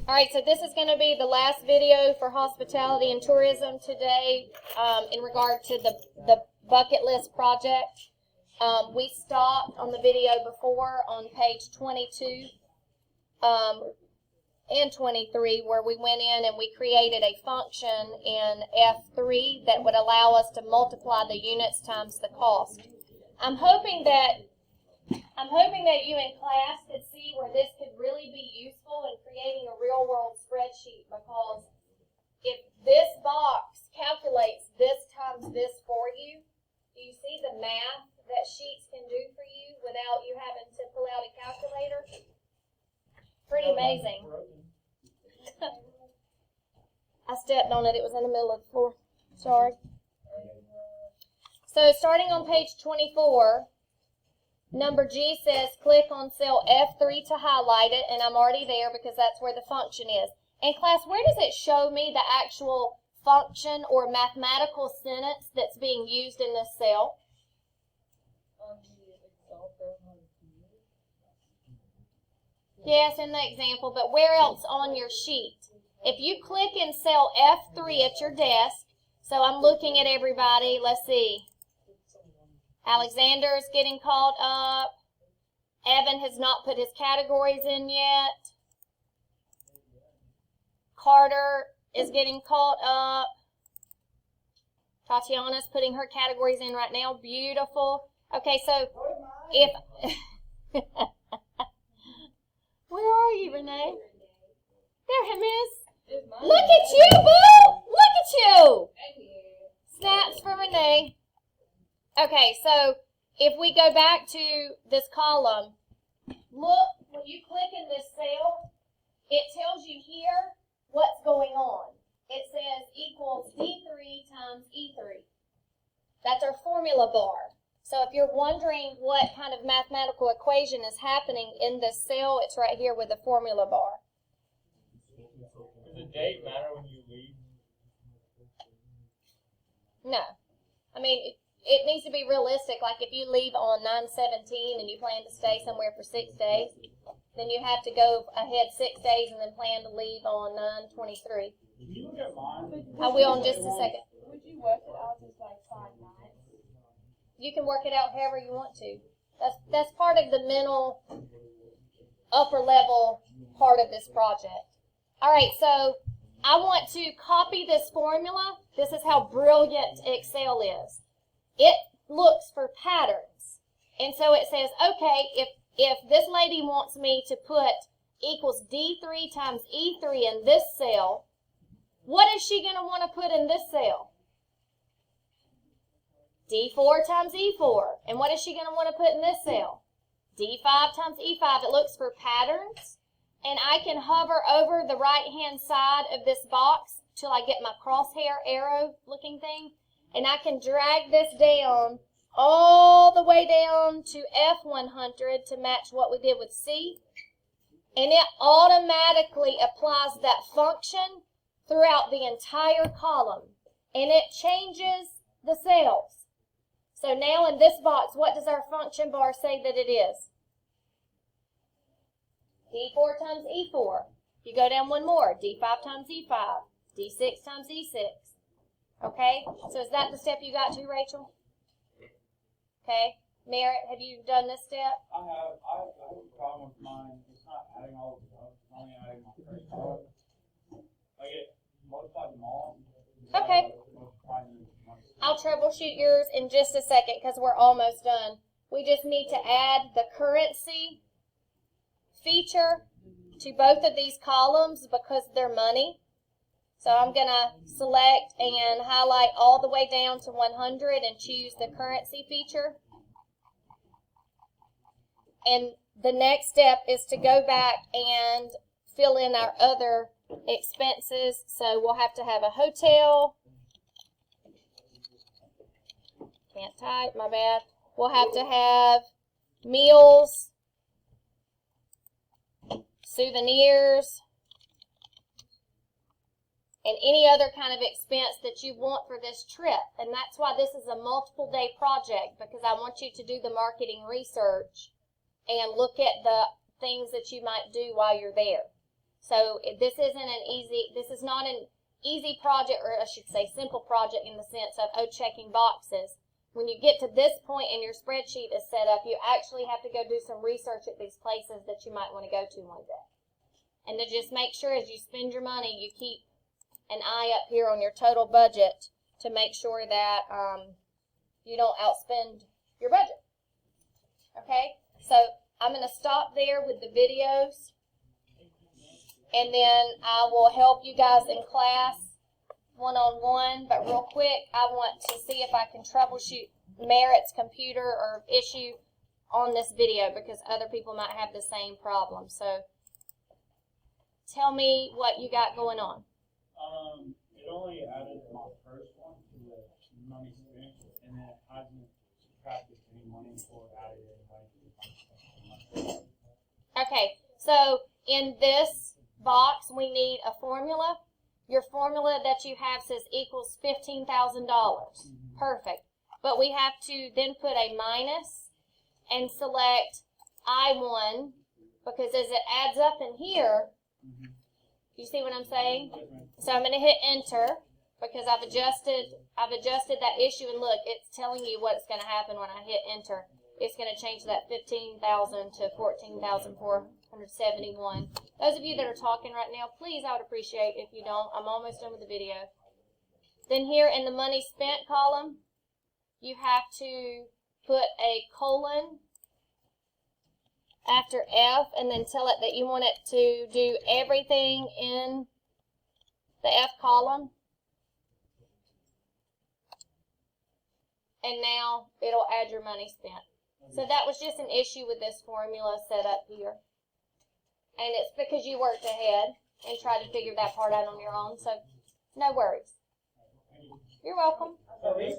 All right, so this is going to be the last video for hospitality and tourism today in regard to the bucket list project. We stopped on the video before on page 22 and 23 where we went in and we created a function in F3 that would allow us to multiply the units times the cost. I'm hoping that you in class could see where this could really be useful in creating a real-world spreadsheet, because if this box calculates this times this for you, do you see the math that sheets can do for you without you having to pull out a calculator? Pretty amazing. I stepped on it. It was in the middle of the floor. Sorry. So starting on page 24, number G says click on cell F3 to highlight it, and I'm already there because that's where the function is. And class, where does it show me the actual function or mathematical sentence that's being used in this cell? Yes, in the example, but where else on your sheet? If you click in cell F3 at your desk, so I'm looking at everybody, let's see. Alexander is getting caught up. Evan has not put his categories in yet. Carter is getting caught up. Tatiana's putting her categories in right now. Beautiful. Okay, so if... Where are you, Renee? There, Miss. Look at you, boo! Look at you! Snaps for Renee. Okay, so if we go back to this column, look, when you click in this cell, it tells you here what's going on. It says equals D3 times E3. That's our formula bar. So if you're wondering what kind of mathematical equation is happening in this cell, it's right here with the formula bar. Does the date matter when you leave? No. I mean, it needs to be realistic. Like if you leave on 9/17 and you plan to stay somewhere for 6 days, then you have to go ahead 6 days and then plan to leave on 9/23. Can you look at mine? I will in just a second. Would you work it out as like 5 nights? You can work it out however you want to. That's part of the mental upper level part of this project. All right, so I want to copy this formula. This is how brilliant Excel is. It looks for patterns. And so it says, okay, if this lady wants me to put equals D3 times E3 in this cell, what is she going to want to put in this cell? D4 times E4. And what is she going to want to put in this cell? D5 times E5. It looks for patterns. And I can hover over the right-hand side of this box till I get my crosshair arrow looking thing. And I can drag this down all the way down to F100 to match what we did with C. And it automatically applies that function throughout the entire column. And it changes the cells. So now in this box, what does our function bar say that it is? D4 times E4. You go down one more, D5 times E5, D6 times E6. Okay, so is that the step you got to, Rachel? Okay, Merritt, have you done this step? I have a problem with mine. It's not adding all the stuff, it's only adding my first column. Like it multiplied them all. Okay. I'll troubleshoot yours in just a second because we're almost done. We just need to add the currency feature to both of these columns because they're money. So I'm going to select and highlight all the way down to 100 and choose the currency feature. And the next step is to go back and fill in our other expenses. So we'll have to have a hotel. Can't type, my bad. We'll have to have meals, souvenirs, and any other kind of expense that you want for this trip. And that's why this is a multiple day project, because I want you to do the marketing research and look at the things that you might do while you're there. So this is not an easy project, or I should say simple project in the sense of, oh, checking boxes. When you get to this point and your spreadsheet is set up, you actually have to go do some research at these places that you might want to go to one day. And to just make sure as you spend your money, you keep an eye up here on your total budget to make sure that you don't outspend your budget. Okay? So I'm going to stop there with the videos, and then I will help you guys in class one-on-one. But real quick, I want to see if I can troubleshoot Merritt's computer or issue on this video, because other people might have the same problem. So tell me what you got going on. It only added my first one to the money spent, and then it hasn't subtracted any money or added any money. Okay, so in this box, we need a formula. Your formula that you have says equals $15,000. Perfect. But we have to then put a minus and select I1, because as it adds up in here, you see what I'm saying? So I'm going to hit enter, because I've adjusted that issue, and look, it's telling you what's going to happen when I hit enter. It's going to change that 15,000 to 14,471. Those of you that are talking right now, please, I would appreciate if you don't. I'm almost done with the video. Then here in the money spent column, you have to put a colon after F, and then tell it that you want it to do everything in the F column. And now it'll add your money spent. So that was just an issue with this formula set up here. And it's because you worked ahead and tried to figure that part out on your own. So no worries. You're welcome. So this